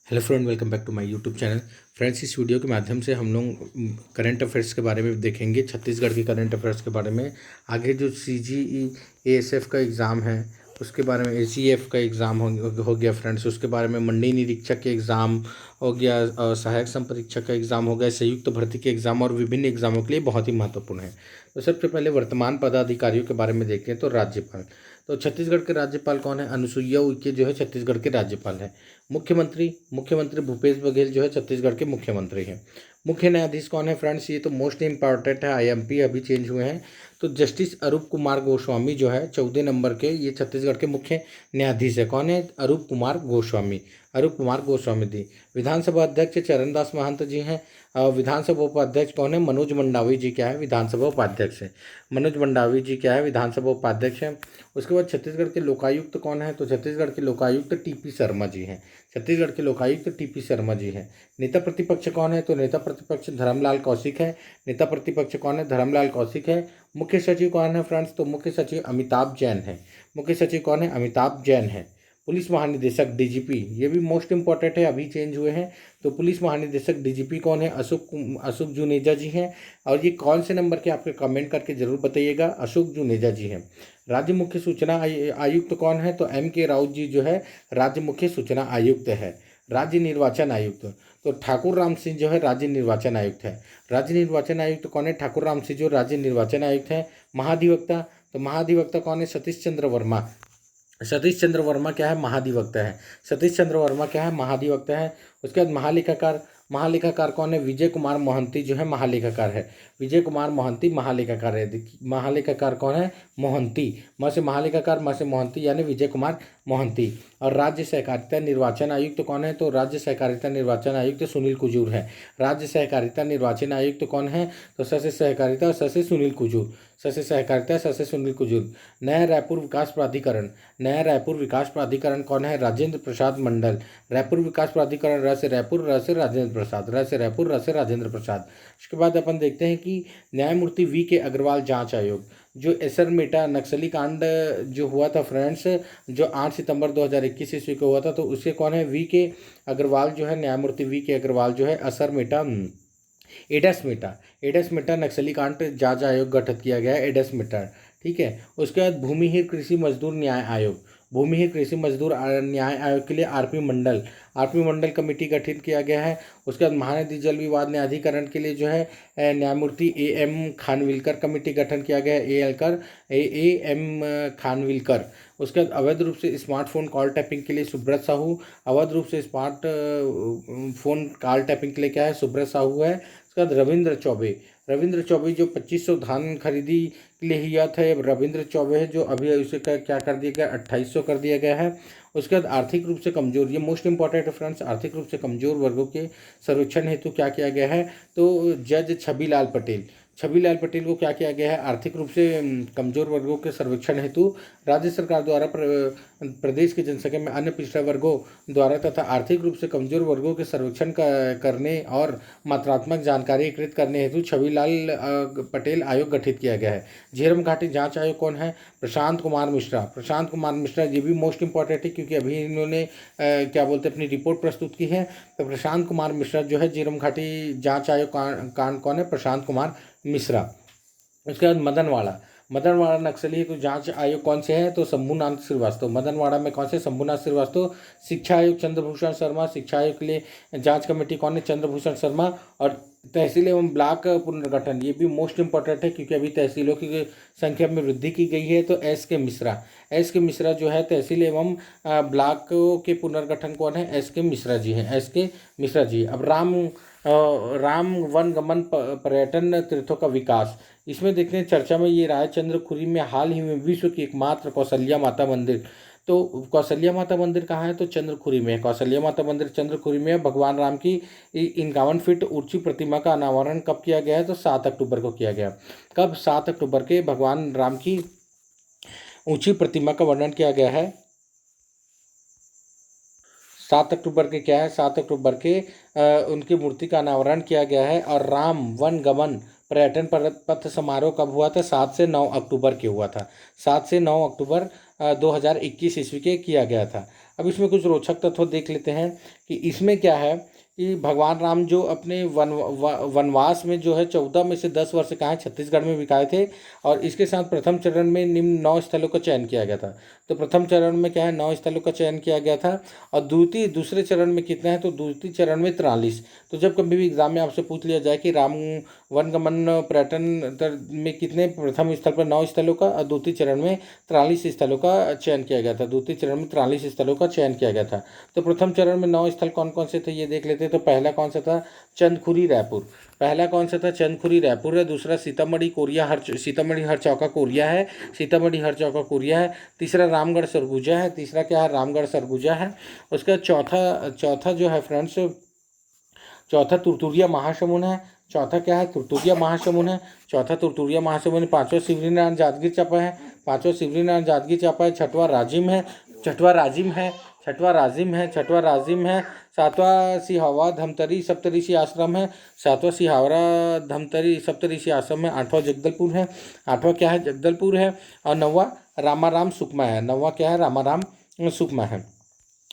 Hello friend, welcome back to my YouTube channel. Friends, इस video के माध्यम से हम लोग करंट अफेयर्स के बारे में देखेंगे, छत्तीसगढ़ के करंट अफेयर्स के बारे में। आगे जो CGE ASF का एग्ज़ाम है उसके बारे में, ACF का एग्ज़ाम हो गया फ्रेंड्स, उसके बारे में मंडी निरीक्षक के एग्ज़ाम हो गया, सहायक संपरीक्षक का एग्ज़ाम हो गया, संयुक्त भर्ती के एग्ज़ाम और विभिन्न एग्ज़ामों के लिए बहुत ही महत्वपूर्ण है। तो सबसे पहले वर्तमान पदाधिकारियों के बारे में देखते हैं। तो राज्यपाल, तो छत्तीसगढ़ के राज्यपाल कौन है? अनुसुईया उइके जो है छत्तीसगढ़ के राज्यपाल है। मुख्यमंत्री भूपेश बघेल जो है छत्तीसगढ़ के मुख्यमंत्री हैं। मुख्य न्यायाधीश कौन है फ्रेंड्स? ये तो मोस्ट इंपॉर्टेंट है, IMP अभी चेंज हुए हैं। तो जस्टिस अरूप कुमार गोस्वामी जो है 14 नंबर के, ये छत्तीसगढ़ के मुख्य न्यायाधीश है। कौन है? अरूप कुमार गोस्वामी दी। विधानसभा अध्यक्ष चरणदास महंत जी हैं। विधानसभा उपाध्यक्ष कौन है? मनोज मंडावी जी क्या है? विधानसभा उपाध्यक्ष है। मनोज मंडावी जी क्या है? विधानसभा उपाध्यक्ष हैं। उसके बाद छत्तीसगढ़ के लोकायुक्त कौन है? तो छत्तीसगढ़ के लोकायुक्त TP शर्मा जी हैं। छत्तीसगढ़ के लोकायुक्त TP शर्मा जी हैं। नेता प्रतिपक्ष कौन है? तो नेता प्रतिपक्ष धर्मलाल कौशिक है। नेता प्रतिपक्ष कौन है? धर्मलाल कौशिक है। मुख्य सचिव कौन है फ्रेंड्स? तो मुख्य सचिव अमिताभ जैन है। मुख्य सचिव कौन है? अमिताभ जैन है। पुलिस महानिदेशक DGP, ये भी मोस्ट इंपॉर्टेंट है, अभी चेंज हुए हैं। तो पुलिस महानिदेशक DGP कौन है? अशोक जुनेजा जी हैं। और ये कौन से नंबर के, आपके कमेंट करके जरूर बताइएगा। अशोक जुनेजा जी हैं। राज्य मुख्य सूचना आयुक्त कौन है? तो MK राउत जी जो है राज्य मुख्य सूचना आयुक्त है। राज्य निर्वाचन आयुक्त, तो ठाकुर राम सिंह जो है राज्य निर्वाचन आयुक्त है। राज्य निर्वाचन आयुक्त कौन है? ठाकुर राम सिंह जो राज्य निर्वाचन आयुक्त है। महाधिवक्ता, तो महाधिवक्ता कौन है? सतीश चंद्र वर्मा। सतीश चंद्र वर्मा क्या है? महाधिवक्ता है। सतीश चंद्र वर्मा क्या है? महाधिवक्ता है। उसके बाद महालेखाकार कौन है? विजय कुमार मोहंती जो है महालेखाकार है। विजय कुमार मोहंती महालेखाकार है। महालेखाकार कौन है? मोहंती। म से महालेखाकार, म से मोहंती, यानी विजय कुमार मोहंती। और राज्य सहकारिता निर्वाचन आयुक्त कौन है? तो राज्य सहकारिता निर्वाचन आयुक्त सुनील कुजूर है। राज्य सहकारिता निर्वाचन आयुक्त कौन है? तो स से सहकारिता, स से सुनील कुजूर। स से सहकारिता, स से सुनील कुजूर। नया रायपुर विकास प्राधिकरण कौन है? राजेंद्र प्रसाद मंडल। रायपुर विकास प्राधिकरण, र से रायपुर, र से राजेंद्र प्रसाद, र से रायपुर, र से राजेंद्र प्रसाद। उसके बाद अपन देखते हैं कि न्यायमूर्ति VK अग्रवाल जांच आयोग, जो एसरमेटा नक्सली कांड जो हुआ था फ्रेंड्स, जो 8 सितंबर 2021 ईस्वी को हुआ था, तो उसके कौन है? VK अग्रवाल जो है, न्यायमूर्ति VK अग्रवाल जो है असरमेटा एडसमेटा नक्सली कांड जांच आयोग गठित किया गया है, एडसमेटा। ठीक है। उसके बाद भूमिहीन कृषि मजदूर न्याय आयोग, भूमिहीन कृषि मजदूर न्याय आयोग के लिए आरपी मंडल कमेटी गठित किया गया है। उसके बाद महानदी जल विवाद न्यायाधिकरण के लिए जो है न्यायमूर्ति AM खानविलकर कमेटी गठन किया गया है, AM खानविलकर। उसके बाद अवैध रूप से स्मार्टफोन कॉल टैपिंग के लिए सुब्रत साहू, अवैध रूप से स्मार्ट फोन कॉल टैपिंग के लिए क्या है? सुब्रत साहू है। उसके बाद रविंद्र चौबे जो 2500 धान खरीदी के लिए हुआ था, रविंद्र चौबे है, जो अभी उसे क्या कर दिया गया? 2800 कर दिया गया है। उसके बाद आर्थिक रूप से कमजोर, ये मोस्ट इंपॉर्टेंट है फ्रेंड्स, आर्थिक रूप से कमजोर वर्गों के सर्वेक्षण हेतु क्या किया गया है? तो जज छबीलाल पटेल को क्या किया गया है? आर्थिक रूप से कमजोर वर्गों के सर्वेक्षण हेतु राज्य सरकार द्वारा प्रदेश की जनसंख्या में अन्य पिछड़ा वर्गों द्वारा तथा आर्थिक रूप से कमजोर वर्गों के सर्वेक्षण करने और मात्रात्मक जानकारी एकत्रित करने हेतु छबीलाल पटेल आयोग गठित किया गया है। झीरम घाटी जांच आयोग कौन है? प्रशांत कुमार मिश्रा, ये भी मोस्ट इंपॉर्टेंट है क्योंकि अभी इन्होंने क्या बोलते हैं, अपनी रिपोर्ट प्रस्तुत की है। तो प्रशांत कुमार मिश्रा जो है झीरम घाटी जांच आयोग कौन है? प्रशांत कुमार मिश्रा। उसके बाद मदनवाड़ा नक्सली को जांच आयोग कौन से हैं? तो शंभुनाथ श्रीवास्तव। मदनवाड़ा में कौन से? शंभुनाथ श्रीवास्तव। शिक्षा आयोग चंद्रभूषण शर्मा, शिक्षा आयोग के लिए जांच कमेटी कौन है? चंद्रभूषण शर्मा। और तहसील एवं ब्लॉक पुनर्गठन, ये भी मोस्ट इंपॉर्टेंट है क्योंकि अभी तहसीलों की संख्या में वृद्धि की गई है। तो एस के मिश्रा जो है तहसील एवं ब्लॉक के पुनर्गठन कौन है? SK मिश्रा जी हैं, SK मिश्रा जी। अब राम वन गमन पर्यटन तीर्थों का विकास, इसमें देखते हैं चर्चा में ये रायचंद्र खुरी में हाल ही में विश्व की एकमात्र कौशल्या माता मंदिर, तो कौशल्या माता मंदिर कहाँ है? तो चंद्रखुरी में है। कौशल्या माता मंदिर चंद्रखुरी में है। भगवान राम की 51 फीट ऊंची प्रतिमा का अनावरण कब किया गया है? तो 7 अक्टूबर को किया गया। कब? 7 अक्टूबर के भगवान राम की ऊंची प्रतिमा का वर्णन किया गया है। 7 अक्टूबर के क्या है? 7 अक्टूबर के उनकी मूर्ति का अनावरण किया गया है। और राम वन गमन पर्यटन पथ समारोह कब हुआ था? 7 से 9 अक्टूबर के हुआ था। 7 से 9 अक्टूबर 2021 ईस्वी के किया गया था। अब इसमें कुछ रोचक तत्व देख लेते हैं कि इसमें क्या है कि भगवान राम जो अपने वनवास में जो है 14 में से 10 वर्ष कहाँ छत्तीसगढ़ में बिताए थे। और इसके साथ प्रथम चरण में निम्न 9 स्थलों का चयन किया गया था। तो प्रथम चरण में क्या है 9 स्थलों का चयन किया गया था। और दूसरे चरण में कितना है तो दूसरे चरण में 43। तो जब कभी भी एग्जाम में आपसे पूछ लिया जाए कि राम वनगमन पर्यटन में कितने प्रथम स्थल पर 9 स्थलों का और द्वितीय चरण में 43 स्थलों का चयन किया गया था। द्वितीय चरण में 43 स्थलों का चयन किया गया था। तो प्रथम चरण में 9 स्थल कौन कौन से थे ये देख लेते हैं। तो पहला कौन सा था चंदखुरी रायपुर। पहला कौन सा था चंदखुरी रायपुर है। दूसरा सीतामढ़ी हरचौका कोरिया है। सीतामढ़ी हरचौका कोरिया है। तीसरा रामगढ़ सरगुजा है। तीसरा क्या है रामगढ़ सरगुजा है। उसका चौथा जो है फ्रेंड्स चौथा तुरतुरिया महासमुंद है। चौथा क्या है तुरतुरिया महासमुंद है। चौथा तुरतुरिया महासमुंद है। पांचवा शिवरीनारायण जादगिर चांपा है। पांचवा शिवरीनारायण जादगिर चांपा है। छठवां राजिम है। छठवां राजिम है। छठवां राजिम है। छठवां राजिम है। सातवां सिहावा धमतरी सप्तऋषि आश्रम है। सातवां सिहावरा धमतरी सप्तऋषि आश्रम है। आठवां जगदलपुर है। आठवां क्या है जगदलपुर है। और नौवां रामाराम सुकमा है। नौवां क्या है रामाराम सुकमा है।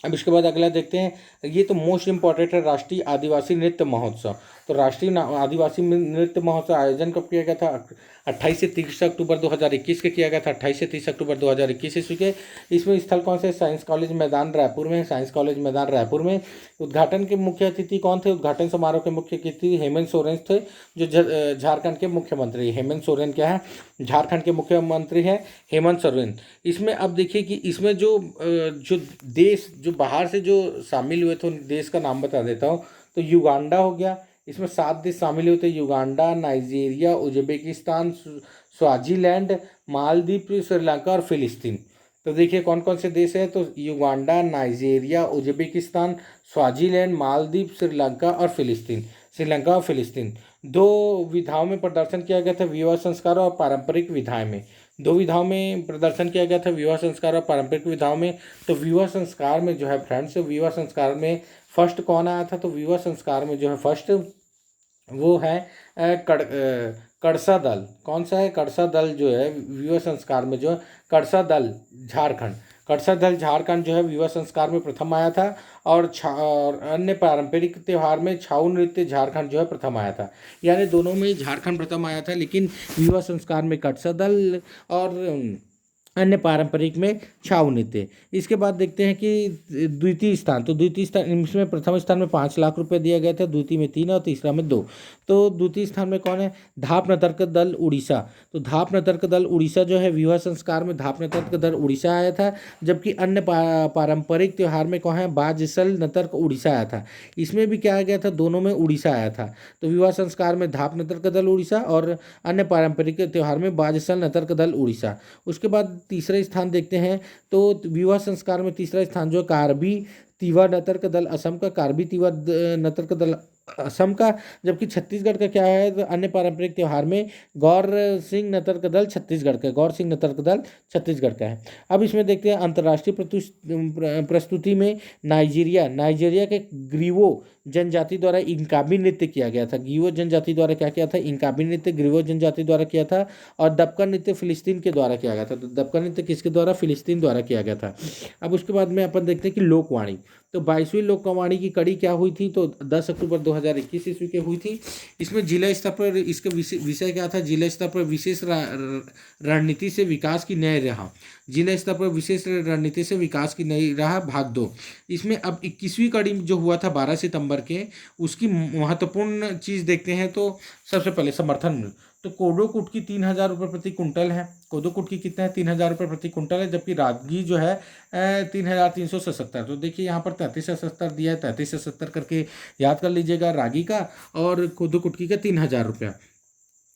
अब इसके बाद अगला देखते हैं। ये तो मोस्ट इम्पॉर्टेंट है राष्ट्रीय आदिवासी नृत्य महोत्सव। तो राष्ट्रीय आदिवासी नृत्य महोत्सव आयोजन कब किया गया था 28 से 30 अक्टूबर 2021 के किया गया था। 28 से 30 अक्टूबर 2021 ईस्वी के। इसमें स्थल कौन से साइंस कॉलेज मैदान रायपुर में। साइंस कॉलेज मैदान रायपुर में। उद्घाटन के मुख्य अतिथि कौन थे। उद्घाटन समारोह के मुख्य अतिथि हेमंत सोरेन थे जो झारखंड के मुख्यमंत्री। हेमंत सोरेन क्या है झारखंड के मुख्यमंत्री हैं हेमंत सोरेन। इसमें अब देखिए कि इसमें जो देश जो बाहर से जो शामिल हुए थे उन देश का नाम बता देता हूँ। तो युगांडा हो गया। इसमें 7 देश शामिल हुए थे Uganda Nigeria Uzbekistan Swaziland Maldives Sri Lanka और फिलिस्तीन। तो देखिए कौन कौन से देश हैं तो Uganda Nigeria Uzbekistan Swaziland Maldives Sri Lanka और फिलिस्तीन। 2 विधाओं में प्रदर्शन किया गया था विवाह संस्कार और पारंपरिक विधाएं में। 2 विधाओं में प्रदर्शन किया गया था विवाह संस्कार और पारंपरिक विधाओं में। तो विवाह संस्कार में जो है फ्रेंड्स विवाह संस्कार में फर्स्ट कौन आया था तो विवाह संस्कार में जो है फर्स्ट वो है कड़सा दल। कौन सा है कड़सा दल जो है विवाह संस्कार में जो है कड़सा दल झारखंड। कड़सा दल झारखंड जो है विवाह संस्कार में प्रथम आया था। और अन्य पारंपरिक त्यौहार में छाऊ नृत्य झारखंड जो है प्रथम आया था। यानी दोनों में झारखंड प्रथम आया था लेकिन विवाह संस्कार में कड़सा दल और अन्य पारंपरिक में छाऊ नृत्य। इसके बाद देखते हैं कि द्वितीय स्थान। तो द्वितीय स्थान इसमें प्रथम स्थान में 5 लाख रुपए दिया गया था। द्वितीय में 3 और तीसरा में 2। तो द्वितीय स्थान में कौन है धाप नतर्क दल उड़ीसा। तो धाप नतर्क दल उड़ीसा जो है विवाह संस्कार में धाप नतर्क दल उड़ीसा आया था। जबकि अन्य पारंपरिक त्यौहार में कौन है बाजसल नतर्क उड़ीसा आया था। इसमें भी क्या आ गया था दोनों में उड़ीसा आया था। तो विवाह संस्कार में धाप नतर्क दल उड़ीसा और अन्य पारंपरिक त्यौहार में बाजसल नतर्क दल उड़ीसा। उसके बाद तीसरा स्थान देखते हैं। तो विवाह संस्कार में तीसरा स्थान जो कार्बी तिवा नतर्क दल असम का कार्बी तिवा नतर्क दल असम का। जबकि छत्तीसगढ़ का क्या है तो अन्य पारंपरिक त्यौहार में गौर सिंह नतर्क दल छत्तीसगढ़ का गौर सिंह नतर्क दल छत्तीसगढ़ का है। अब इसमें देखते हैं अंतर्राष्ट्रीय प्रस्तुति में नाइजीरिया के ग्रीवो जनजाति द्वारा इंकाबी नृत्य किया गया था। ग्रीवो जनजाति द्वारा क्या किया था इंकाबी नृत्य ग्रीवो जनजाति द्वारा किया था। और दबका नृत्य फिलिस्तीन के द्वारा किया गया था। तो दबका नृत्य किसके द्वारा फिलिस्तीन द्वारा किया गया था। अब उसके बाद में अपन देखते हैं कि लोकवाणी। तो 22वीं लोकवाणी की कड़ी क्या हुई थी तो 10 अक्टूबर 2021 ईस्वी के हुई थी। इसमें जिला स्तर पर इसका विषय क्या था जिला स्तर पर विशेष रणनीति से विकास की नई राह। जिला स्तर पर विशेष रणनीति से विकास की नई राह भाग 2। इसमें अब 21वीं कड़ी जो हुआ था 12 सितंबर के उसकी महत्वपूर्ण चीज़ देखते हैं। तो सबसे पहले समर्थन मूल्य। तो कोदो कुटकी 3000 रुपये प्रति कुंटल है। कोदो कुटकी कितना है 3000 रुपये प्रति कुंटल है। जबकि रागी जो है 3377। तो देखिए यहाँ पर 3370 दिया है 3370 करके याद कर लीजिएगा रागी का। और कोदो कुटकी का 3000 रुपया।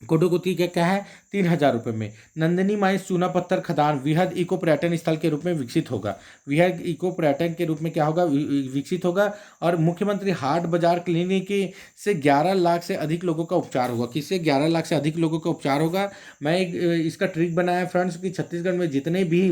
कोदो कुटकी का क्या है 3000 रुपये में। नंदिनी माइंस चूना पत्थर खदान वृहद इको पर्यटन स्थल के रूप में विकसित होगा। वृहद इको पर्यटन के रूप में क्या होगा विकसित होगा। और मुख्यमंत्री हाट बाजार क्लिनिक से 11 लाख से अधिक लोगों का उपचार होगा। किससे 11 लाख से अधिक लोगों का उपचार होगा। मैं इसका ट्रिक बनाया फ्रेंड्स कि छत्तीसगढ़ में जितने भी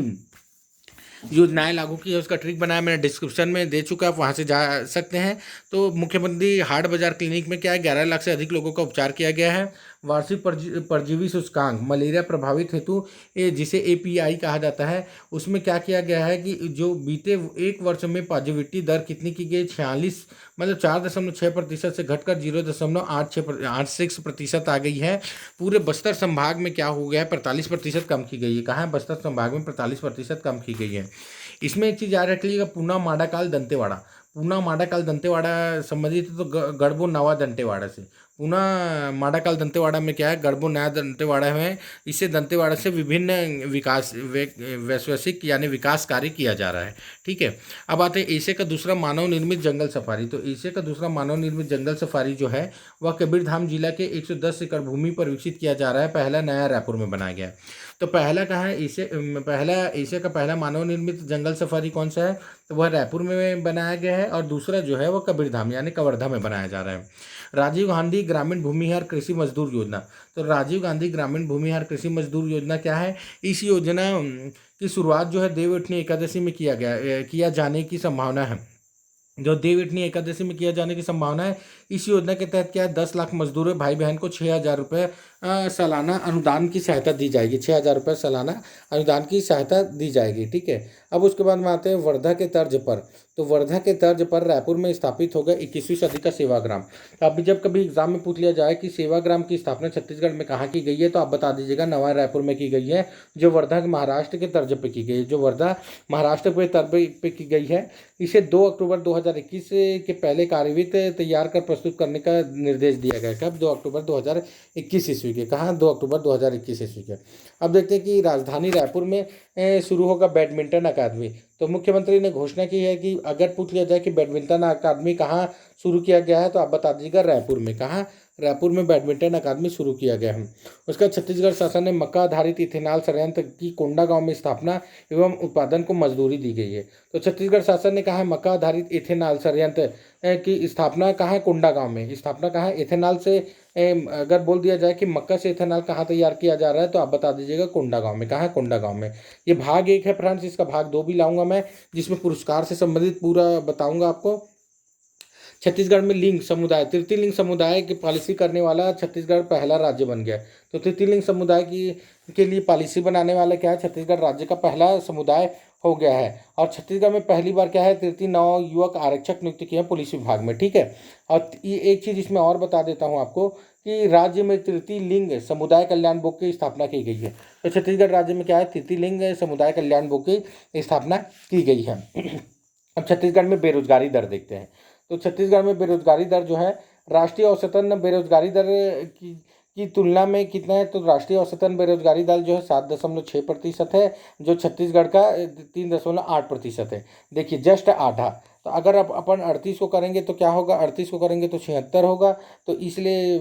योजनाएं लागू की है उसका ट्रिक बनाया मैंने डिस्क्रिप्शन में दे चुका आप वहाँ से जा सकते हैं। तो मुख्यमंत्री हाट बाजार क्लिनिक में क्या है 11 लाख से अधिक लोगों का उपचार किया गया है। वार्षिक परजीवी सूचकांक मलेरिया प्रभावित हेतु जिसे API कहा जाता है, उसमें क्या किया गया है कि जो बीते एक वर्ष में पॉजिटिविटी दर कितनी की गई, 46 मतलब 4.6% से घटकर 0.86% आ गई है। पूरे बस्तर संभाग में क्या हो गया है, 45% कम की गई है। कहाँ है, बस्तर संभाग में 45% कम की गई है। इसमें एक चीज़ याद रखिएगा, पूना माडाकाल दंतेवाड़ा, पूना माडाकाल दंतेवाड़ा संबंधित है तो गढ़बो नवा दंतेवाड़ा से। पूना माडाकाल दंतेवाड़ा में क्या है, गढ़बो नया दंतेवाड़ा में, इससे दंतेवाड़ा से विभिन्न विकास वैश्विक यानी विकास कार्य किया जा रहा है। ठीक है, अब आते हैं एशिया का दूसरा मानव निर्मित जंगल सफारी। तो एशिया का दूसरा मानव निर्मित जंगल सफारी जो है वह कबीरधाम जिला के 110 एकड़ भूमि पर विकसित किया जा रहा है। पहला नया रायपुर में बनाया गया है। तो पहला कहाँ है, एशिया का पहला मानव निर्मित जंगल सफारी कौन सा है, तो वह रायपुर में बनाया गया है। और दूसरा जो है वह कबीरधाम यानी कवर्धा में बनाया जा रहा है। राजीव गांधी ग्रामीण भूमिहार कृषि मजदूर योजना। तो राजीव गांधी ग्रामीण भूमिहार कृषि मजदूर योजना क्या है, इस योजना की शुरुआत जो है देवउठनी एकादशी में किया जाने की संभावना है। जो देवउठनी एकादशी में किया जाने की संभावना है। इस योजना के तहत क्या है, 10 लाख मजदूरों भाई बहन को 6,000 रुपये सालाना अनुदान की सहायता दी जाएगी। 6,000 रुपये सालाना अनुदान की सहायता दी जाएगी। ठीक है, अब उसके बाद में आते हैं वर्धा के तर्ज पर। तो वर्धा के तर्ज पर रायपुर में स्थापित होगा 21वीं सदी का सेवाग्राम। तो अभी जब कभी एग्जाम में पूछ लिया जाए कि सेवाग्राम की स्थापना छत्तीसगढ़ में कहाँ की गई है, तो आप बता दीजिएगा नवा रायपुर में की गई है, जो वर्धा के महाराष्ट्र के तर्ज पर की गई है। जो वर्धा महाराष्ट्र के तर्ज पर की गई है, इसे 2 अक्टूबर 2021 के पहले कार्यवित तैयार कर प्रस्तुत करने का निर्देश दिया गया। कब, 2 अक्टूबर 2021 ईस्वी के। कहाँ, 2 अक्टूबर 2021 ईस्वी के। अब देखते हैं कि राजधानी रायपुर में शुरू होगा बैडमिंटन अकादमी। तो मुख्यमंत्री ने घोषणा की है कि अगर पूछ लिया जाए कि बैडमिंटन अकादमी कहाँ शुरू किया गया है, तो आप बता दीजिएगा रायपुर में। कहाँ, रायपुर में बैडमिंटन अकादमी शुरू किया गया है। उसका छत्तीसगढ़ शासन ने मक्का आधारित इथेनॉल संयंत्र की कोंडा गांव में स्थापना एवं उत्पादन को मंजूरी दी गई है। तो छत्तीसगढ़ शासन ने कहा मक्का आधारित इथेनॉल संयंत्र की स्थापना कहाँ है, कोंडा गांव में। स्थापना कहाँ है, इथेनॉल से अगर बोल दिया जाए कि मक्का से इथेनॉल कहाँ तैयार किया जा रहा है, तो आप बता दीजिएगा कोंडा गांव में। कहाँ है, कोंडा गांव में। ये भाग 1 है फ्रेंड्स, इसका भाग 2 भी लाऊंगा मैं, जिसमें पुरस्कार से संबंधित पूरा बताऊंगा आपको। छत्तीसगढ़ में लिंग समुदाय, तृतीय लिंग समुदाय की पॉलिसी करने वाला छत्तीसगढ़ पहला राज्य बन गया। तो तृतीय लिंग समुदाय के लिए पॉलिसी बनाने वाला क्या है, छत्तीसगढ़ राज्य का पहला समुदाय हो गया है। और छत्तीसगढ़ में पहली बार क्या है, 33 नौ युवक आरक्षक नियुक्त किए हैं पुलिस विभाग में। ठीक है, और ये एक चीज़ इसमें और बता देता हूँ आपको कि राज्य में तृतीय लिंग समुदाय कल्याण बोर्ड की स्थापना की गई है। तो छत्तीसगढ़ राज्य में क्या है, तृतीय लिंग समुदाय कल्याण बोर्ड की स्थापना की गई है। अब छत्तीसगढ़ में बेरोजगारी दर देखते हैं। तो छत्तीसगढ़ में बेरोजगारी दर जो है, राष्ट्रीय औसतन बेरोजगारी दर की तुलना में कितना है, तो राष्ट्रीय औसतन बेरोजगारी दर जो है 7.6% है, जो छत्तीसगढ़ का 3.8% है। देखिए जस्ट आधा। तो अगर आप अपन 38 को करेंगे तो क्या होगा, 38 को करेंगे तो 76 होगा। तो इसलिए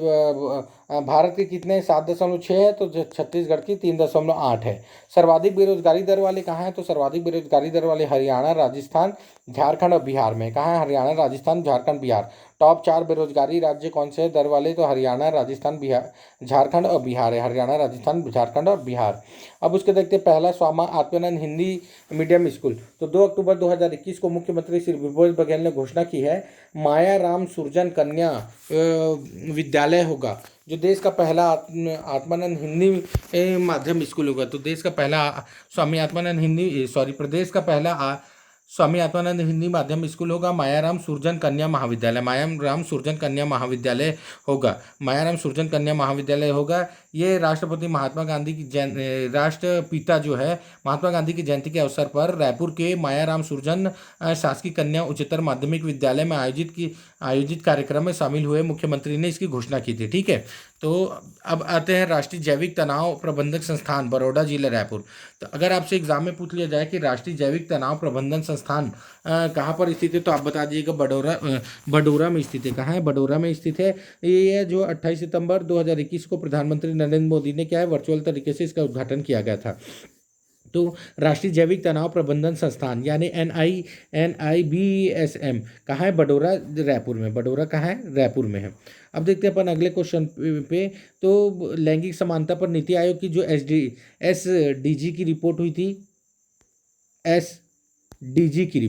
भारत के कितने 7.6 है, तो छत्तीसगढ़ की 3.8 है। सर्वाधिक बेरोजगारी दर वाले कहाँ हैं, तो सर्वाधिक बेरोजगारी दर वाले हरियाणा, राजस्थान, झारखंड और बिहार में। कहाँ है, हरियाणा, राजस्थान, झारखंड, बिहार। टॉप 4 बेरोजगारी राज्य कौन से हैं दर वाले, तो हरियाणा, राजस्थान, बिहार, झारखंड और बिहार है। हरियाणा, राजस्थान, झारखंड और बिहार। अब उसके देखते हैं पहला स्वामा आत्मानंद हिंदी मीडियम स्कूल। तो 2 अक्टूबर 2021 को मुख्यमंत्री श्री भूपेश बघेल ने घोषणा की है, माया राम सुरजन कन्या विद्यालय होगा, जो देश का पहला आत्मानंद हिंदी माध्यम स्कूल होगा। तो देश का पहला प्रदेश का पहला स्वामी आत्मानंद हिंदी माध्यम स्कूल होगा मायाराम सुरजन कन्या महाविद्यालय। मायाराम सुरजन कन्या महाविद्यालय होगा। मायाराम सुरजन कन्या महाविद्यालय होगा। ये राष्ट्रपति महात्मा गांधी की राष्ट्रपिता जो है महात्मा गांधी की जयंती के अवसर पर रायपुर के मायाराम सुरजन शासकीय कन्या उच्चतर माध्यमिक विद्यालय में आयोजित कार्यक्रम में शामिल हुए मुख्यमंत्री ने इसकी घोषणा की थी। ठीक है, तो अब आते हैं राष्ट्रीय जैविक तनाव प्रबंधक संस्थान बड़ौदा जिला रायपुर। तो अगर आपसे एग्जाम में पूछ लिया जाए कि राष्ट्रीय जैविक तनाव प्रबंधन संस्थान कहाँ पर स्थित है, तो आप बता दीजिएगा बडोरा में स्थित है। कहाँ है, बडोरा में स्थित है। ये है जो 28 सितंबर 2021 को प्रधानमंत्री नरेंद्र मोदी ने क्या है वर्चुअल तरीके से इसका उद्घाटन किया गया था। तो राष्ट्रीय जैविक तनाव प्रबंधन संस्थान यानी NIBSM कहाँ है, बडोरा रायपुर में। बडोरा कहाँ है, रायपुर में है। अब देखते हैं अपन अगले क्वेश्चन पे। तो लैंगिक समानता पर नीति आयोग की जो SDG की रिपोर्ट हुई थी, SDG की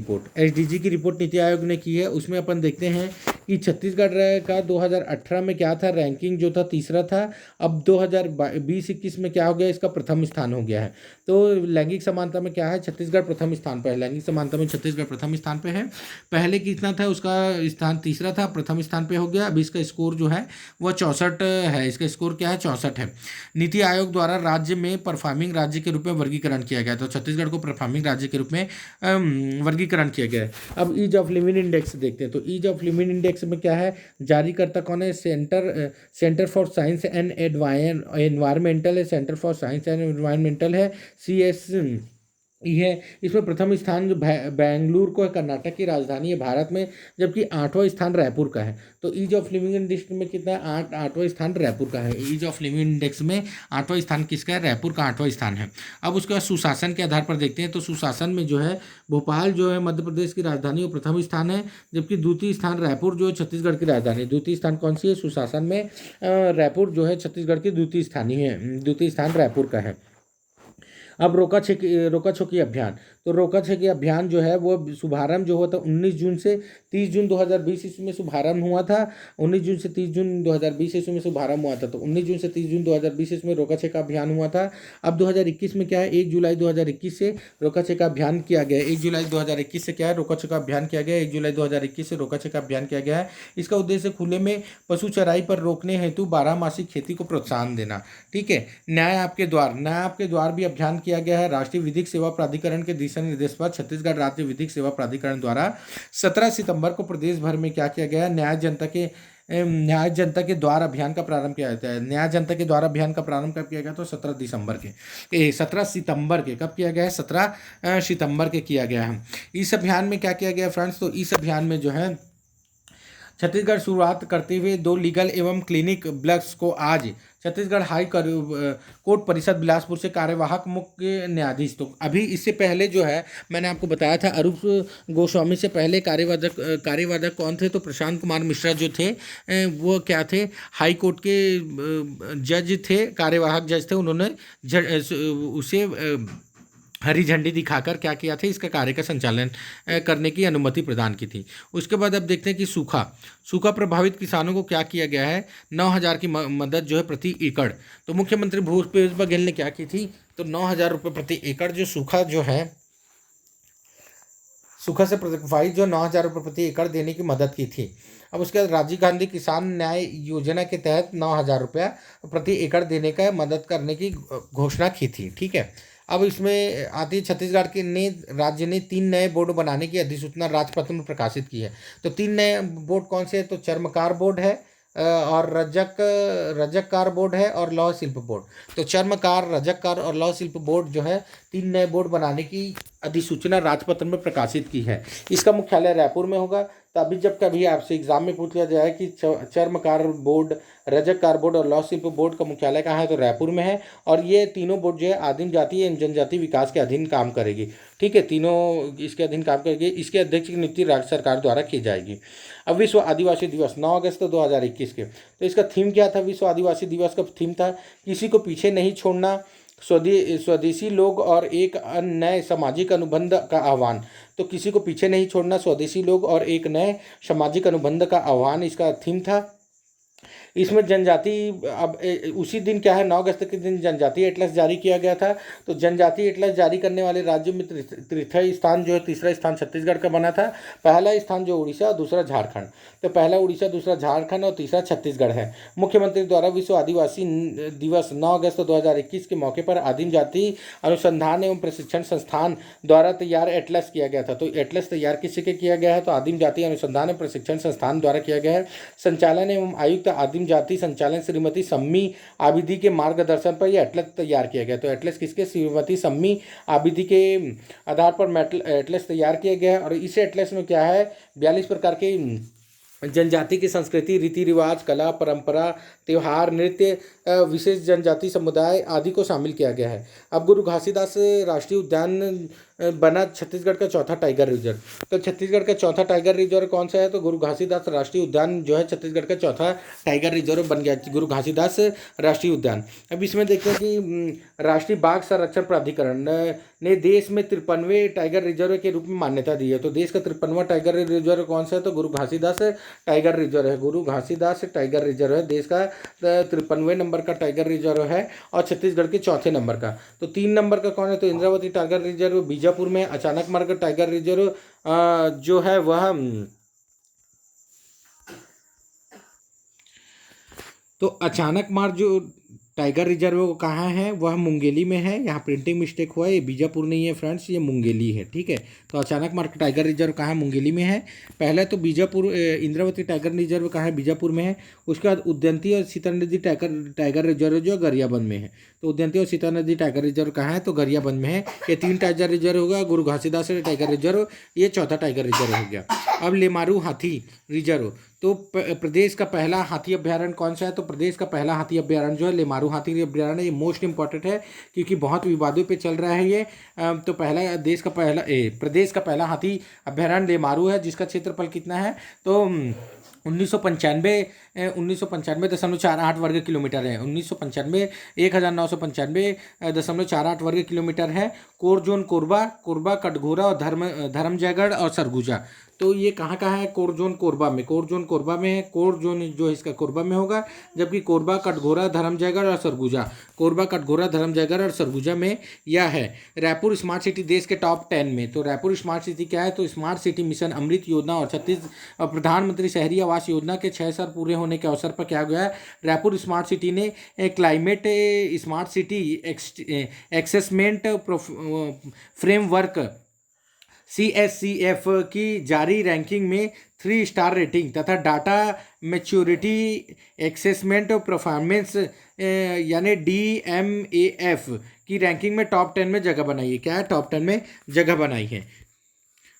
रिपोर्ट नीति आयोग ने की है। उसमें अपन देखते हैं कि छत्तीसगढ़ का 2018 में क्या था, रैंकिंग जो था तीसरा था, अब 2020-21 में क्या हो गया, इसका प्रथम स्थान हो गया है। तो लैंगिक समानता में क्या है, छत्तीसगढ़ प्रथम स्थान पर है। लैंगिक समानता में छत्तीसगढ़ प्रथम स्थान पे है। पहले कितना था, उसका स्थान तीसरा था, प्रथम स्थान पे हो गया। अभी इसका स्कोर जो है वह 64 है। इसका स्कोर क्या है, 64 है। नीति आयोग द्वारा राज्य में परफॉर्मिंग राज्य के रूप में वर्गीकरण किया गया, तो छत्तीसगढ़ को परफॉर्मिंग राज्य के रूप में वर्गीकरण किया गया है। अब ईज ऑफ लिविंग इंडेक्स देखते हैं। तो ईज ऑफ लिविंग इंडेक्स में क्या है, जारीकर्ता कौन है, centre for science and environmental है, centre for science and environmental है, CS है। इसमें प्रथम स्थान जो बेंगलुरु को है, कर्नाटक की राजधानी है भारत में, जबकि 8वां स्थान रायपुर का है। तो ईज ऑफ लिविंग इंडेक्स में कितना है, 8वां स्थान रायपुर का है। ईज ऑफ लिविंग इंडेक्स में 8वां स्थान किसका है, रायपुर का 8वां स्थान है। अब उसके बाद सुशासन के आधार पर देखते हैं। तो सुशासन में जो है भोपाल जो है मध्य प्रदेश की राजधानी वो प्रथम स्थान है, जबकि द्वितीय स्थान रायपुर जो है छत्तीसगढ़ की राजधानी। द्वितीय स्थान कौन सी है, सुशासन में रायपुर जो है छत्तीसगढ़ की द्वितीय स्थानीय है, द्वितीय स्थान रायपुर का है। अब रोका छुपी अभियान। तो रोका छुपी अभियान जो है वो शुभारंभ जो हुआ था 19 जून से 30 जून 2020 ईस्वी में शुभारंभ हुआ था। 19 जून से 30 जून 2020 ईस्वी में शुभारंभ हुआ था। तो 19 जून से 30 जून 2020 ईस्वी में रोका छेका अभियान हुआ था। अब 2021 में क्या है, 1 जुलाई 2021 से रोका छेका अभियान किया गया है। 1 जुलाई 2021 से क्या है, रोका छेका अभियान किया गया है। 1 जुलाई 2021 से रोका छेका अभियान किया गया है। इसका उद्देश्य खुले में पशु चराई पर रोकने हेतु 12 मासी खेती को प्रोत्साहन देना। ठीक है। न्याय आपके द्वार भी अभियान किया गया है। राष्ट्रीय विधिक सेवा प्राधिकरण के दिशा निर्देश पर छत्तीसगढ़ राज्य विधिक सेवा प्राधिकरण द्वारा 17 सितंबर को प्रदेश भर में क्या किया गया है, न्याय जनता के द्वार अभियान का प्रारंभ किया जाता है। न्याय जनता के द्वार अभियान का प्रारंभ कब किया गया, तो 17 सितंबर के कब किया गया है, 17 सितंबर के किया गया है। इस अभियान में क्या किया गया फ्रेंड्स, तो इस अभियान में जो है छत्तीसगढ़ शुरुआत करते हुए 2 लीगल एवं क्लिनिक ब्लॉक्स को आज छत्तीसगढ़ हाई कोर्ट परिषद बिलासपुर से कार्यवाहक मुख्य न्यायाधीश। तो अभी इससे पहले जो है मैंने आपको बताया था, अरूप गोस्वामी से पहले कार्यवादक कौन थे, तो प्रशांत कुमार मिश्रा जो थे वो क्या थे, हाई कोर्ट के जज थे, कार्यवाहक जज थे। उन्होंने उसे हरी झंडी दिखाकर क्या किया था, इसका कार्य का संचालन करने की अनुमति प्रदान की थी। उसके बाद अब देखते हैं कि सूखा प्रभावित किसानों को क्या किया गया है, 9,000 की मदद जो है प्रति एकड़। तो मुख्यमंत्री भूपेश बघेल ने क्या की थी, तो 9,000 रुपये प्रति एकड़ जो सूखा से प्रभावित जो 9,000 रुपये प्रति एकड़ देने की मदद की थी। अब उसके बाद राजीव गांधी किसान न्याय योजना के तहत 9,000 रुपया प्रति एकड़ देने का मदद करने की घोषणा की थी। ठीक है। अब इसमें आती छत्तीसगढ़ के राज्य ने 3 नए बोर्ड बनाने की अधिसूचना राजपत्र में प्रकाशित की है। तो 3 नए बोर्ड कौन से हैं, तो चर्मकार बोर्ड है और रजककार बोर्ड है और लौह शिल्प बोर्ड। तो चर्मकार, रजककार और लौह शिल्प बोर्ड जो है 3 नए बोर्ड बनाने की अधिसूचना राजपत्र में प्रकाशित की है। इसका मुख्यालय रायपुर में होगा। तो अभी जब कभी आपसे एग्जाम में पूछ लिया जाए कि चर्मकार बोर्ड, रजककार बोर्ड और लौह शिल्प बोर्ड का मुख्यालय कहाँ है, तो रायपुर में है। और ये तीनों बोर्ड जो है आदिम जाति एवं जनजाति विकास के अधीन काम करेगी। ठीक है, तीनों इसके अधीन काम करेगी। इसके अध्यक्ष की नियुक्ति राज्य सरकार द्वारा की जाएगी। अब विश्व आदिवासी दिवस 9 अगस्त 2021 के, तो इसका थीम क्या था, विश्व आदिवासी दिवस का थीम था किसी को पीछे नहीं छोड़ना, स्वदेशी लोग और एक नए सामाजिक अनुबंध का आह्वान। तो किसी को पीछे नहीं छोड़ना, स्वदेशी लोग और एक नए सामाजिक अनुबंध का आह्वान इसका थीम था। इसमें जनजाति, अब उसी दिन क्या है, 9 अगस्त के दिन जनजाति एटलस जारी किया गया था। तो जनजाति एटलस जारी करने वाले राज्यों में तीसरा स्थान जो है, तीसरा स्थान छत्तीसगढ़ का बना था। पहला स्थान जो उड़ीसा और दूसरा झारखंड। तो पहला उड़ीसा, दूसरा झारखंड और तीसरा छत्तीसगढ़ है। मुख्यमंत्री द्वारा विश्व आदिवासी दिवस 9 अगस्त 2021 के मौके पर आदिम जाति अनुसंधान एवं प्रशिक्षण संस्थान द्वारा तैयार एटलस किया गया था। तो एटलस तैयार किसी के किया गया है, तो आदिम जाति अनुसंधान एवं प्रशिक्षण संस्थान द्वारा किया गया है। संचालन एवं आयुक्त आदिम जाति संचालन श्रीमती सम्मी आबिदी के मार्गदर्शन पर यह एटलस तैयार किया गया। तो एटलस किसके, श्रीमती सम्मी आबिदी के आधार पर एटलस तैयार किया गया है। और इस एटलस में क्या है, 42 प्रकार के जनजाति की संस्कृति, रीति रिवाज, कला, परंपरा, त्यौहार, नृत्य, विशेष जनजाति समुदाय आदि को शामिल किया गया है। अब गुरु घासीदास राष्ट्रीय उद्यान बना छत्तीसगढ़ का चौथा टाइगर रिजर्व। तो छत्तीसगढ़ का चौथा टाइगर रिजर्व कौन सा है, तो गुरु घासीदास राष्ट्रीय उद्यान जो है छत्तीसगढ़ का चौथा टाइगर रिजर्व बन गया, गुरु घासीदास राष्ट्रीय उद्यान। अब इसमें देखते हैं कि राष्ट्रीय बाघ संरक्षण प्राधिकरण ने देश में 53वें टाइगर रिजर्व के रूप में मान्यता दी है। तो देश का 53वां टाइगर रिजर्व कौन सा है, तो गुरु घासीदास टाइगर रिजर्व है। गुरु घासीदास टाइगर रिजर्व है, देश का 53वें नंबर का टाइगर रिजर्व है और छत्तीसगढ़ के चौथे नंबर का। तो 3 नंबर का कौन है, तो इंद्रावती टाइगर रिजर्व बीजापुर में। अचानक मार्ग टाइगर रिजर्व जो है वह तो अचानक मार्ग जो टाइगर रिजर्व वो कहाँ है, वह मुंगेली में है। यहाँ प्रिंटिंग मिस्टेक हुआ है, ये बीजापुर नहीं है फ्रेंड्स, ये मुंगेली है, ठीक है। तो अचानक मार्ग टाइगर रिजर्व कहाँ है, मुंगेली में है। पहला तो बीजापुर इंद्रावती टाइगर रिजर्व कहाँ है, बीजापुर में है। उसके बाद उदयंती और सीता नदी टाइगर रिजर्व जो गरियाबंद में है। तो उदयंती और सीता नदी टाइगर रिजर्व कहाँ है, तो गरियाबंद में है। ये 3 टाइगर रिजर्व होगा, गुरु घासीदास टाइगर रिजर्व, ये चौथा टाइगर रिजर्व हो गया। अब लेमारू हाथी रिजर्व, तो प्रदेश का पहला हाथी अभ्यारण्य कौन सा है, तो प्रदेश का पहला हाथी अभ्यारण्य जो है लेमारू हाथी अभ्यारण्य। ये मोस्ट इंपॉर्टेंट है क्योंकि बहुत विवादों पे चल रहा है ये। तो प्रदेश का पहला हाथी अभ्यारण्य लेमारू है, जिसका क्षेत्रफल कितना है, तो 1995.48 वर्ग किलोमीटर है। 1995 वर्ग किलोमीटर है। कोर जोन कोरबा, कटघोरा और धर्मजयगढ़ और सरगुजा। तो ये कहाँ है, कोर जोन कोरबा में है। कोर जोन जो इसका कोरबा में होगा, जबकि कोरबा, कटघोरा, धर्मजयगढ़ और सरगुजा में यह है। रायपुर स्मार्ट सिटी देश के टॉप 10 में। तो रायपुर स्मार्ट सिटी क्या है, तो स्मार्ट सिटी मिशन अमृत योजना और प्रधानमंत्री शहरी आवास योजना के 6 साल पूरे होने के अवसर पर क्या गया है, रायपुर स्मार्ट सिटी ने climate smart city assessment framework CSCF की जारी रैंकिंग में 3 स्टार रेटिंग तथा डाटा मैच्योरिटी एसेसमेंट परफॉर्मेंस यानी DMAF की रैंकिंग में टॉप 10 में जगह बनाई है। क्या है, टॉप 10 में जगह बनाई है।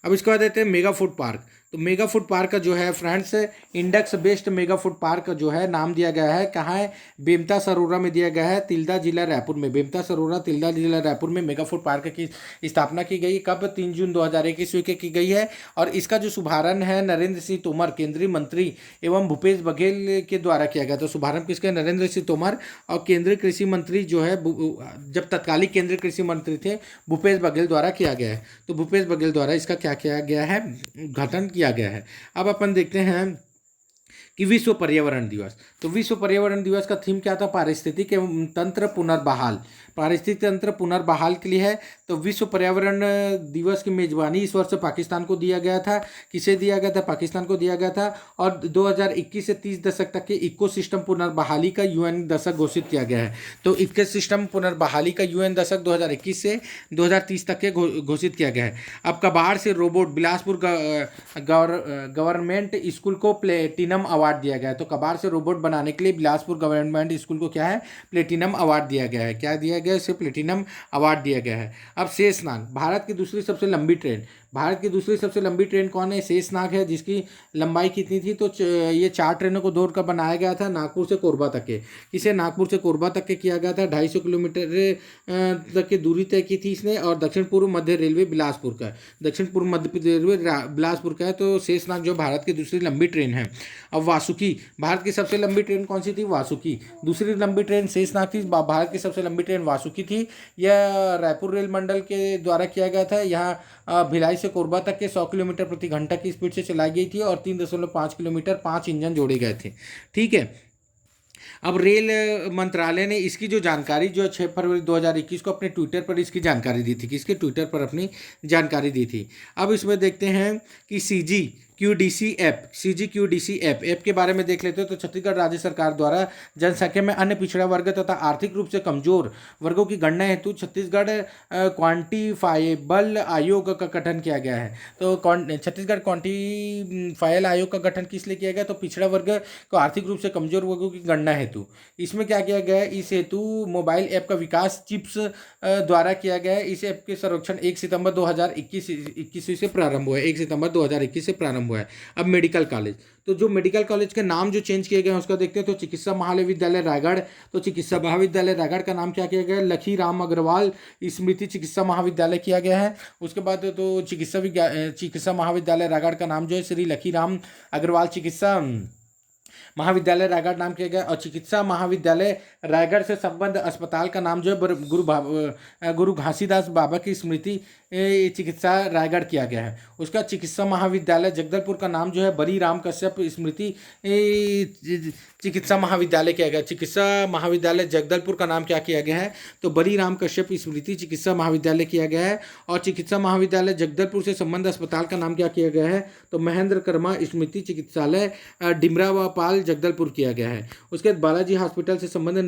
अब इसके बाद देते हैं मेगा फूड पार्क। तो मेगा फूड पार्क का जो है friends, index based mega food park जो है नाम दिया गया है, कहाँ है, बेमता सरोरा में दिया गया है, तिल्दा जिला रायपुर में। बेमता सरोरा तिल्दा जिला रायपुर में मेगा फूड पार्क की स्थापना की गई। कब, 3 जून 2021 को की गई है। और इसका जो शुभारंभ है नरेंद्र सिंह तोमर केंद्रीय मंत्री एवं भूपेश बघेल के द्वारा किया गया। तो शुभारंभ किसके, नरेंद्र सिंह तोमर और केंद्रीय कृषि मंत्री जो है जब तत्कालीन केंद्रीय कृषि मंत्री थे भूपेश बघेल द्वारा किया गया है। तो भूपेश बघेल द्वारा इसका क्या किया गया है, उद्घाटन किया गया है। अब अपन देखते हैं कि विश्व पर्यावरण दिवस। तो विश्व पर्यावरण दिवस का थीम क्या था, पारिस्थितिक तंत्र पुनर्बहाल। पारिस्थितिक तंत्र पुनर्बहाल के लिए है। तो विश्व पर्यावरण दिवस की मेजबानी इस वर्ष पाकिस्तान को दिया गया था। किसे दिया गया था, पाकिस्तान को दिया गया था। और 2021 से 30 दशक तक के इकोसिस्टम पुनर्बहाली का UN दशक घोषित किया गया है। तो इकोसिस्टम पुनर्बहाली का UN दशक 2021 से 2030 तक के घोषित किया गया है। अब कबाड़ से रोबोट, बिलासपुर गवर्नमेंट स्कूल को प्लेटिनम अवार्ड दिया गया है। तो कबाड़ से रोबोट बनाने के लिए बिलासपुर गवर्नमेंट स्कूल को क्या है, प्लेटिनम अवार्ड दिया गया है। क्या दिया गया, इसे प्लेटिनम अवार्ड दिया गया है। अब शेषनाग, भारत की दूसरी सबसे लंबी ट्रेन। भारत की दूसरी सबसे लंबी ट्रेन कौन है, शेषनाग है, जिसकी लंबाई कितनी थी, तो ये 4 ट्रेनों को जोड़कर बनाया गया था, नागपुर से कोरबा तक के। इसे नागपुर से कोरबा तक के किया गया था। 250 किलोमीटर तक की दूरी तय की थी इसने। और दक्षिण पूर्व मध्य रेलवे बिलासपुर का, दक्षिण पूर्व मध्य रेलवे बिलासपुर का है। तो शेषनाग जो भारत की दूसरी लंबी ट्रेन है। अब वासुकी, भारत की सबसे लंबी ट्रेन कौन सी थी, वासुकी। दूसरी लंबी ट्रेन शेषनाग थी, भारत की सबसे लंबी ट्रेन वासुकी थी। यह रायपुर रेल मंडल के द्वारा किया गया था। यहाँ भिलाई से कोरबा तक के 100 किलोमीटर प्रति घंटा की स्पीड से चलाई गई थी और 3.5 किलोमीटर 5 इंजन जोड़े गए थे, ठीक है। अब रेल मंत्रालय ने इसकी जो जानकारी जो 6 फरवरी 2021 को अपने ट्विटर पर इसकी जानकारी दी थी। किसके ट्विटर पर अपनी जानकारी दी थी। अब इसमें देखते हैं कि CGQDC ऐप के बारे में देख लेते हैं। तो छत्तीसगढ़ राज्य सरकार द्वारा जनसंख्या में अन्य पिछड़ा वर्ग तथा आर्थिक रूप से कमजोर वर्गों की गणना हेतु छत्तीसगढ़ क्वांटिफाइबल आयोग का गठन किया गया है। तो छत्तीसगढ़ क्वांटिफाइबल आयोग का गठन किस लिए किया गया, तो पिछड़ा वर्ग को आर्थिक रूप से कमजोर वर्गों की गणना हेतु। इसमें क्या किया गया है, इस हेतु मोबाइल ऐप का विकास चिप्स द्वारा किया गया है। इस ऐप के सर्वेक्षण 1 सितंबर 2021 से प्रारंभ हुआ है। 1 सितंबर 2021 से प्रारंभ खत्म हुआ है। अब मेडिकल कॉलेज, तो जो मेडिकल कॉलेज के नाम जो चेंज किए गए हैं उसका देखते हैं। तो चिकित्सा महाविद्यालय रायगढ़, तो चिकित्सा महाविद्यालय रायगढ़ का नाम क्या किया गया है? लखी राम अग्रवाल स्मृति चिकित्सा महाविद्यालय किया गया है। उसके बाद तो चिकित्सा महाविद्यालय रायगढ़ का नाम जो है श्री लखी राम अग्रवाल चिकित्सा महाविद्यालय रायगढ़ नाम किया गया। और चिकित्सा महाविद्यालय रायगढ़ से संबद्ध अस्पताल का नाम जो है गुरु घासीदास बाबा की स्मृति चिकित्सा रायगढ़ किया गया है। उसका चिकित्सा महाविद्यालय जगदलपुर का नाम जो है बरी राम कश्यप स्मृति चिकित्सा महाविद्यालय किया गया। चिकित्सा महाविद्यालय जगदलपुर का नाम क्या किया गया है? तो बरी राम कश्यप स्मृति चिकित्सा महाविद्यालय किया गया है। और चिकित्सा महाविद्यालय जगदलपुर से संबंध अस्पताल का नाम क्या किया गया है? तो महेंद्र कर्मा स्मृति चिकित्सालय डिमरावापाल जगदलपुर किया गया है। उसके बाद बालाजी हॉस्पिटल से संबंधित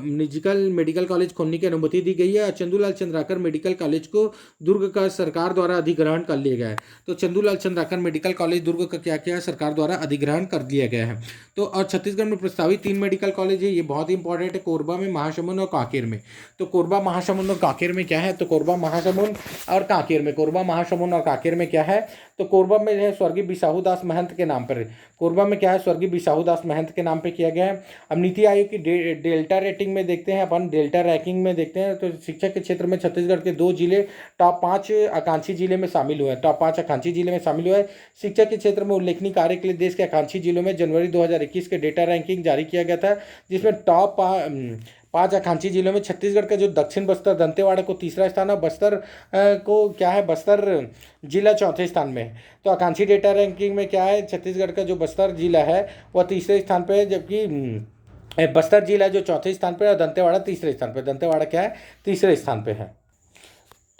निजिकल मेडिकल कॉलेज खोलने की अनुमति दी गई है। और चंदूलाल चंद्राकर मेडिकल कॉलेज को दुर्ग का सरकार द्वारा अधिग्रहण कर लिया गया है। तो चंदूलाल चंद्राकर मेडिकल कॉलेज दुर्ग का क्या किया? सरकार द्वारा अधिग्रहण कर दिया गया है। तो और छत्तीसगढ़ में प्रस्तावित 3 मेडिकल कॉलेज है, ये बहुत ही इंपॉर्टेंट है, कोरबा में, महासमुंद और कांकेर में। तो कोरबा, महासमुंद और कांकेर में क्या है? तो कोरबा, महासमुंद और कांकेर में, कोरबा, महासमुंद और कांकेर में क्या है? तो कोरबा में है स्वर्गीय बिसाहूदास महंत के नाम पर। कोरबा में क्या है? स्वर्गीय बिसाहूदास महंत के नाम पे किया गया है। अब नीति आयोग की डेल्टा रेटिंग में देखते हैं अपन, डेल्टा रैंकिंग में देखते हैं। तो शिक्षा के क्षेत्र में छत्तीसगढ़ के 2 जिले टॉप 5 आकांक्षी जिले में शामिल हुए हैं, टॉप 5 आकांक्षी जिले में शामिल हुआ है। शिक्षा के क्षेत्र में उल्लेखनीय कार्य के लिए देश के आकांक्षी जिलों में जनवरी 2021 के डेटा रैंकिंग जारी किया गया था, जिसमें टॉप 5 आकांक्षी जिलों में छत्तीसगढ़ का जो दक्षिण बस्तर दंतेवाड़ा को तीसरा स्थान है, बस्तर को क्या है? बस्तर जिला चौथे स्थान में है। तो आकांक्षी डेटा रैंकिंग में क्या है? छत्तीसगढ़ का जो बस्तर जिला है वह तीसरे स्थान पर है, जबकि बस्तर जिला जो चौथे स्थान पर है और दंतेवाड़ा तीसरे स्थान पर। दंतेवाड़ा क्या है? तीसरे स्थान पर है।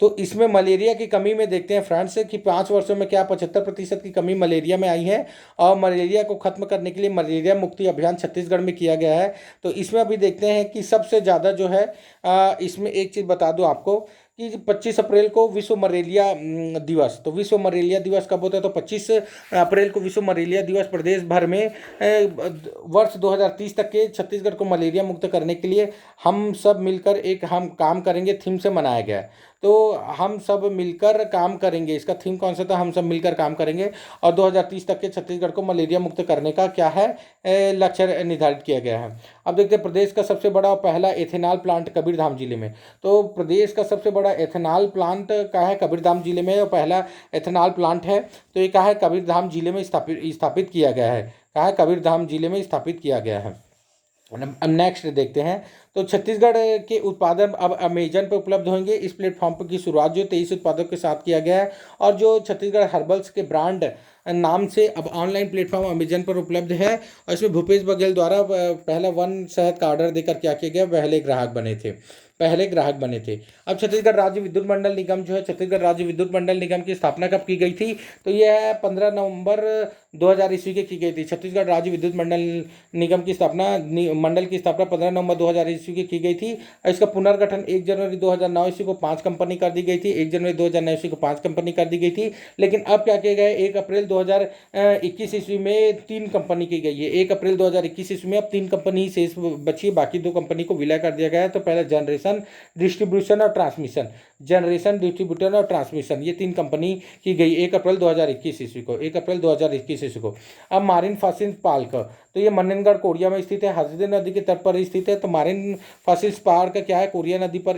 तो इसमें मलेरिया की कमी में देखते हैं फ्रेंड्स कि 5 वर्षों में क्या 75% की कमी मलेरिया में आई है। और मलेरिया को खत्म करने के लिए मलेरिया मुक्ति अभियान छत्तीसगढ़ में किया गया है। तो इसमें अभी देखते हैं कि सबसे ज़्यादा जो है इसमें एक चीज़ बता दूं आपको कि 25 अप्रैल को विश्व मलेरिया दिवस, तो विश्व मलेरिया दिवस कब होता है? तो 25 अप्रैल को विश्व मलेरिया दिवस प्रदेश भर में वर्ष 2030 तक के छत्तीसगढ़ को मलेरिया मुक्त करने के लिए हम सब मिलकर हम काम करेंगे थीम से मनाया गया है। तो हम सब मिलकर काम करेंगे, इसका थीम कौन सा था? हम सब मिलकर काम करेंगे। और 2030 तक के छत्तीसगढ़ को मलेरिया मुक्त करने का क्या है? लक्ष्य निर्धारित किया गया है। अब देखते हैं प्रदेश का सबसे बड़ा और पहला एथेनॉल प्लांट कबीरधाम जिले में। तो प्रदेश का सबसे बड़ा एथेनॉल प्लांट का है कबीरधाम जिले में, और पहला एथेनॉल प्लांट है तो ये क्या है? कबीरधाम जिले में स्थापित किया गया है। कहाँ है? कबीरधाम जिले में स्थापित किया गया है। अब नेक्स्ट देखते हैं। तो छत्तीसगढ़ के उत्पादन अब अमेजन पर उपलब्ध होंगे। इस प्लेटफॉर्म पर की शुरुआत जो 23 उत्पादों के साथ किया गया है। और जो छत्तीसगढ़ हर्बल्स के ब्रांड नाम से अब ऑनलाइन प्लेटफॉर्म अमेजन पर उपलब्ध है। और इसमें भूपेश बघेल द्वारा पहला 1 शहद का ऑर्डर देकर क्या किया गया? पहले ग्राहक बने थे। अब छत्तीसगढ़ राज्य विद्युत मंडल निगम जो है, छत्तीसगढ़ राज्य विद्युत मंडल निगम की स्थापना कब की गई थी? तो यह है 15 नवंबर 2000 ईस्वी की गई थी। छत्तीसगढ़ राज्य विद्युत मंडल निगम की स्थापना मंडल की स्थापना 15 नवंबर 2000 ईस्वी की गई थी। इसका पुनर्गठन 1 जनवरी 2009 ईस्वी को 5 कंपनी कर दी गई थी। 1 जनवरी 2009 ईस्वी को 5 कंपनी कर दी गई थी। लेकिन अब क्या किया गया? 1 अप्रैल 2021 ईस्वी में 3 कंपनी की गई है। 1 अप्रैल 2021 ईस्वी में अब 3 कंपनी ही शेष बची है, बाकी 2 कंपनी को विलय कर दिया गया है। तो पहले जनरेशन, डिस्ट्रीब्यूशन और ट्रांसमिशन, जनरेशन, डिस्ट्रीब्यूटर और ट्रांसमिशन, ये 3 कंपनी की गई 1 अप्रैल 2021 ईस्वी को, 1 अप्रैल 2021 ईस्वी को। अब मारिन फॉसिल्स पार्क, तो ये मन्नेनगढ़ कोरिया में स्थित है, हसदेव नदी के तट पर स्थित है। तो मारिन फॉसिल्स पार्क क्या है? कोरिया नदी पर,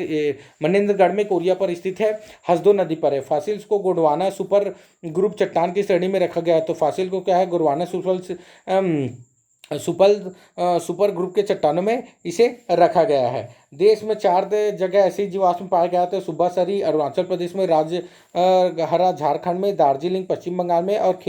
मन्नेनगढ़ में कोरिया पर स्थित है, हसदो नदी पर है। फॉसिल्स को गोंडवाना सुपर ग्रुप चट्टान की श्रेणी में रखा गया है। तो फॉसिल को क्या है? गोंडवाना सुपर ग्रुप के चट्टानों में इसे रखा गया है। देश में 4 जगह ऐसी जीवाश्म पाया गया था। सुबासरी अरुणाचल प्रदेश में, हरा झारखंड में, दार्जिलिंग पश्चिम बंगाल में, और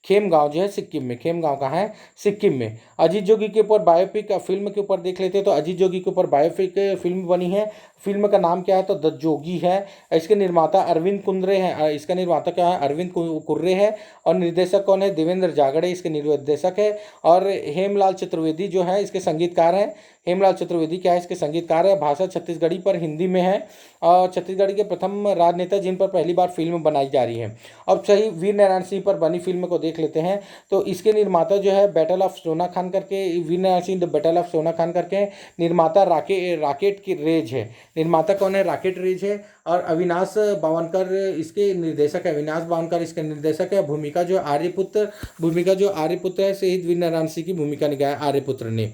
खेमगांव जो है सिक्किम में। खेमगांव कहाँ है? सिक्किम में। अजीत जोगी के ऊपर बायोपिक फिल्म के ऊपर देख लेते हैं। तो अजीत जोगी के ऊपर बायोपिक फिल्म बनी है। फिल्म का नाम क्या है? तो द जोगी है। इसके निर्माता अरविंद कुंद्रे हैं। इसका निर्माता क्या है? अरविंद कुर्रे है। और निर्देशक कौन है? देवेंद्र जागड़े इसके निर्देशक है। और हेमलाल चतुर्वेदी जो है इसके संगीतकार हैं। हेमलाल चतुर्वेदी क्या है, इसके संगीतकार है। भाषा छत्तीसगढ़ी पर हिंदी में है और छत्तीसगढ़ के प्रथम राजनेता जिन पर पहली बार फिल्म बनाई जा रही है। अब सही वीर नारायण सिंह पर बनी फिल्म को देख लेते हैं। तो इसके निर्माता जो है बैटल ऑफ सोना खान करके, Veer Narayan Singh the battle of Sona Khan करके हैं। निर्माता राकेट की रेज है। निर्माता कौन है, राकेट रेज है। और अविनाश बावनकर इसके निर्देशक है। अविनाश बावनकर इसके निर्देशक है। भूमिका जो आर्यपुत्र है, शहीद वीर नारायण सिंह की भूमिका निभाई आर्यपुत्र ने।